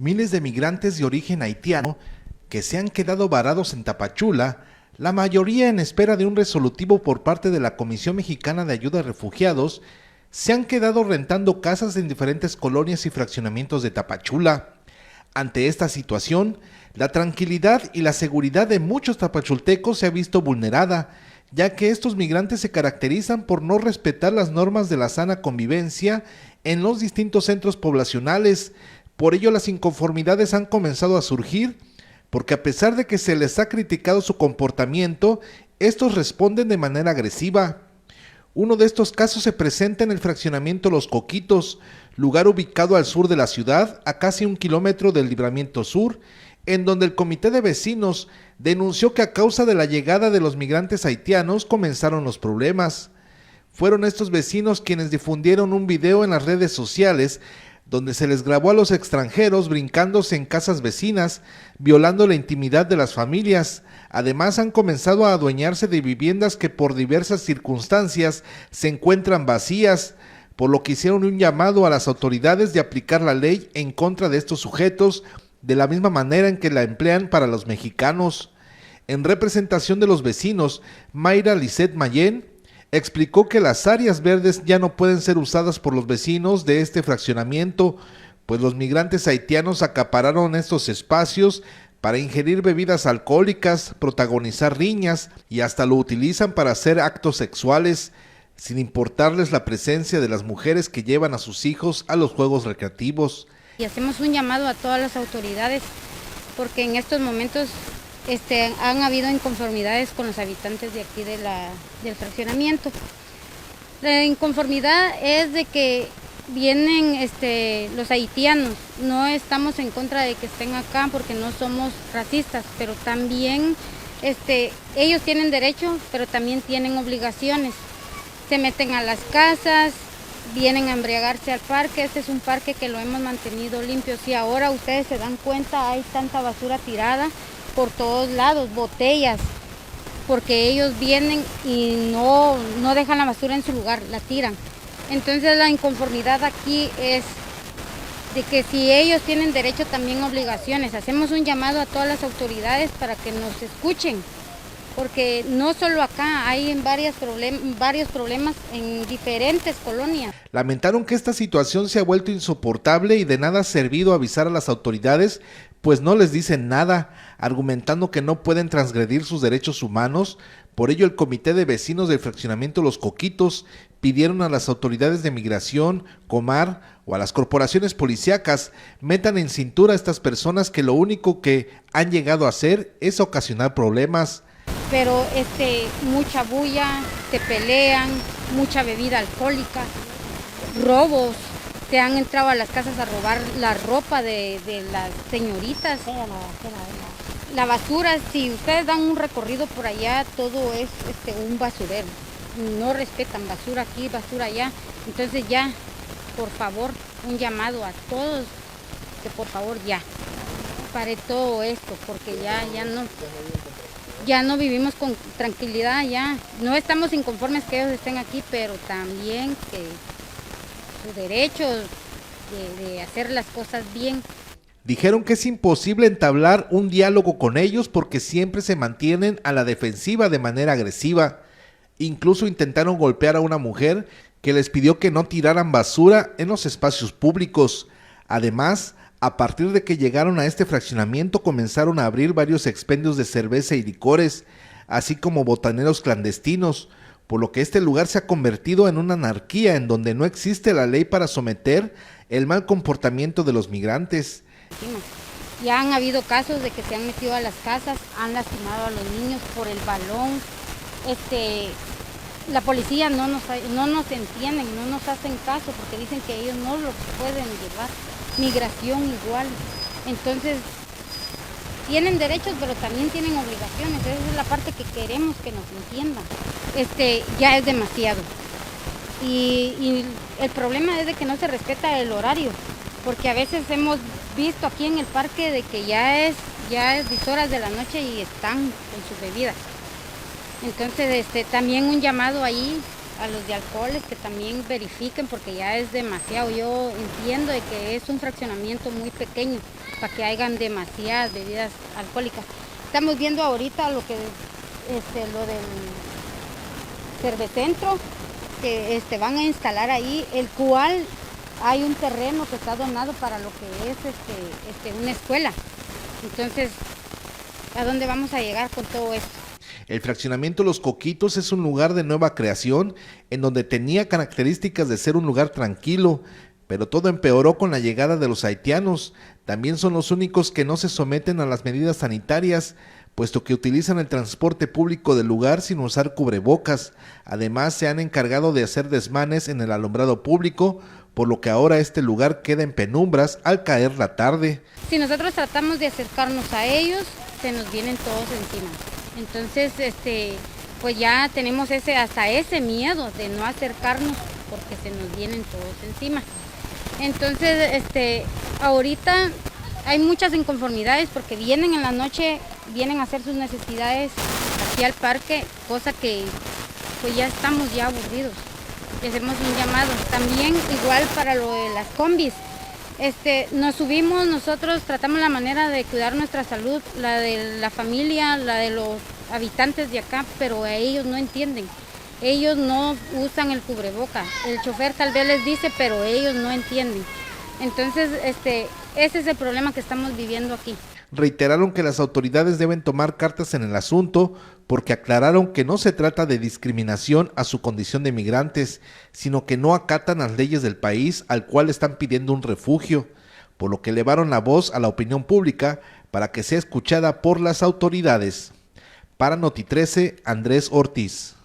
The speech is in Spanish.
Miles de migrantes de origen haitiano que se han quedado varados en Tapachula, la mayoría en espera de un resolutivo por parte de la Comisión Mexicana de Ayuda a Refugiados, se han quedado rentando casas en diferentes colonias y fraccionamientos de Tapachula. Ante esta situación, la tranquilidad y la seguridad de muchos tapachultecos se ha visto vulnerada, ya que estos migrantes se caracterizan por no respetar las normas de la sana convivencia en los distintos centros poblacionales. Por ello, las inconformidades han comenzado a surgir, porque a pesar de que se les ha criticado su comportamiento, estos responden de manera agresiva. Uno de estos casos se presenta en el fraccionamiento Los Coquitos, lugar ubicado al sur de la ciudad, a casi 1 kilómetro del Libramiento Sur, en donde el comité de vecinos denunció que a causa de la llegada de los migrantes haitianos comenzaron los problemas. Fueron estos vecinos quienes difundieron un video en las redes sociales donde se les grabó a los extranjeros brincándose en casas vecinas, violando la intimidad de las familias. Además, han comenzado a adueñarse de viviendas que por diversas circunstancias se encuentran vacías, por lo que hicieron un llamado a las autoridades de aplicar la ley en contra de estos sujetos, de la misma manera en que la emplean para los mexicanos. En representación de los vecinos, Mayra Lisset Mayén explicó que las áreas verdes ya no pueden ser usadas por los vecinos de este fraccionamiento, pues los migrantes haitianos acapararon estos espacios para ingerir bebidas alcohólicas, protagonizar riñas y hasta lo utilizan para hacer actos sexuales, sin importarles la presencia de las mujeres que llevan a sus hijos a los juegos recreativos. Y hacemos un llamado a todas las autoridades, porque en estos momentos han habido inconformidades con los habitantes de aquí del fraccionamiento. La inconformidad es de que vienen los haitianos. No estamos en contra de que estén acá porque no somos racistas, pero también ellos tienen derecho, pero también tienen obligaciones. Se meten a las casas, vienen a embriagarse al parque. Este es un parque que lo hemos mantenido limpio. Si ahora ustedes se dan cuenta, hay tanta basura tirada por todos lados, botellas, porque ellos vienen y no dejan la basura en su lugar, la tiran. Entonces la inconformidad aquí es de que si ellos tienen derecho, también obligaciones. Hacemos un llamado a todas las autoridades para que nos escuchen, porque no solo acá, hay en varios problemas en diferentes colonias. Lamentaron que esta situación se ha vuelto insoportable y de nada ha servido avisar a las autoridades, pues no les dicen nada, argumentando que no pueden transgredir sus derechos humanos. Por ello, el comité de vecinos del fraccionamiento Los Coquitos pidieron a las autoridades de migración, Comar o a las corporaciones policíacas metan en cintura a estas personas que lo único que han llegado a hacer es ocasionar problemas. Pero mucha bulla, se pelean, mucha bebida alcohólica, robos, se han entrado a las casas a robar la ropa de las señoritas. La basura, si ustedes dan un recorrido por allá, todo es un basurero. No respetan, basura aquí, basura allá. Entonces ya, por favor, un llamado a todos, que por favor ya pare todo esto, porque ya no vivimos con tranquilidad, ya no estamos inconformes que ellos estén aquí, pero también que su derecho de hacer las cosas bien. Dijeron que es imposible entablar un diálogo con ellos porque siempre se mantienen a la defensiva de manera agresiva. Incluso intentaron golpear a una mujer que les pidió que no tiraran basura en los espacios públicos. Además, a partir de que llegaron a este fraccionamiento, comenzaron a abrir varios expendios de cerveza y licores, así como botaneros clandestinos, por lo que este lugar se ha convertido en una anarquía en donde no existe la ley para someter el mal comportamiento de los migrantes. Ya han habido casos de que se han metido a las casas, han lastimado a los niños por el balón. La policía no nos entienden, no nos hacen caso porque dicen que ellos no los pueden llevar. Migración igual. Entonces, tienen derechos, pero también tienen obligaciones. Esa es la parte que queremos que nos entiendan. Ya es demasiado. Y el problema es de que no se respeta el horario, porque a veces hemos visto aquí en el parque de que ya es 10 horas de la noche y están con sus bebidas. Entonces, también un llamado ahí a los de alcoholes que también verifiquen porque ya es demasiado. Yo entiendo de que es un fraccionamiento muy pequeño, para que hayan demasiadas bebidas alcohólicas. Estamos viendo ahorita lo que lo del cervecentro que van a instalar ahí, el cual hay un terreno que está donado para lo que es una escuela. Entonces, ¿a dónde vamos a llegar con todo esto? El fraccionamiento Los Coquitos es un lugar de nueva creación en donde tenía características de ser un lugar tranquilo, pero todo empeoró con la llegada de los haitianos. También son los únicos que no se someten a las medidas sanitarias, puesto que utilizan el transporte público del lugar sin usar cubrebocas. Además, se han encargado de hacer desmanes en el alumbrado público, por lo que ahora este lugar queda en penumbras al caer la tarde. Si nosotros tratamos de acercarnos a ellos, se nos vienen todos encima. Entonces, pues ya tenemos hasta ese miedo de no acercarnos porque se nos vienen todos encima. Entonces, ahorita hay muchas inconformidades porque vienen en la noche, vienen a hacer sus necesidades aquí al parque, cosa que pues ya estamos ya aburridos. Y hacemos un llamado. También igual para lo de las combis. Nos subimos, nosotros tratamos la manera de cuidar nuestra salud, la de la familia, la de los habitantes de acá, pero ellos no entienden. Ellos no usan el cubreboca. El chofer tal vez les dice, pero ellos no entienden. Entonces, ese es el problema que estamos viviendo aquí. Reiteraron que las autoridades deben tomar cartas en el asunto porque aclararon que no se trata de discriminación a su condición de migrantes, sino que no acatan las leyes del país al cual están pidiendo un refugio, por lo que elevaron la voz a la opinión pública para que sea escuchada por las autoridades. Para Noti 13, Andrés Ortiz.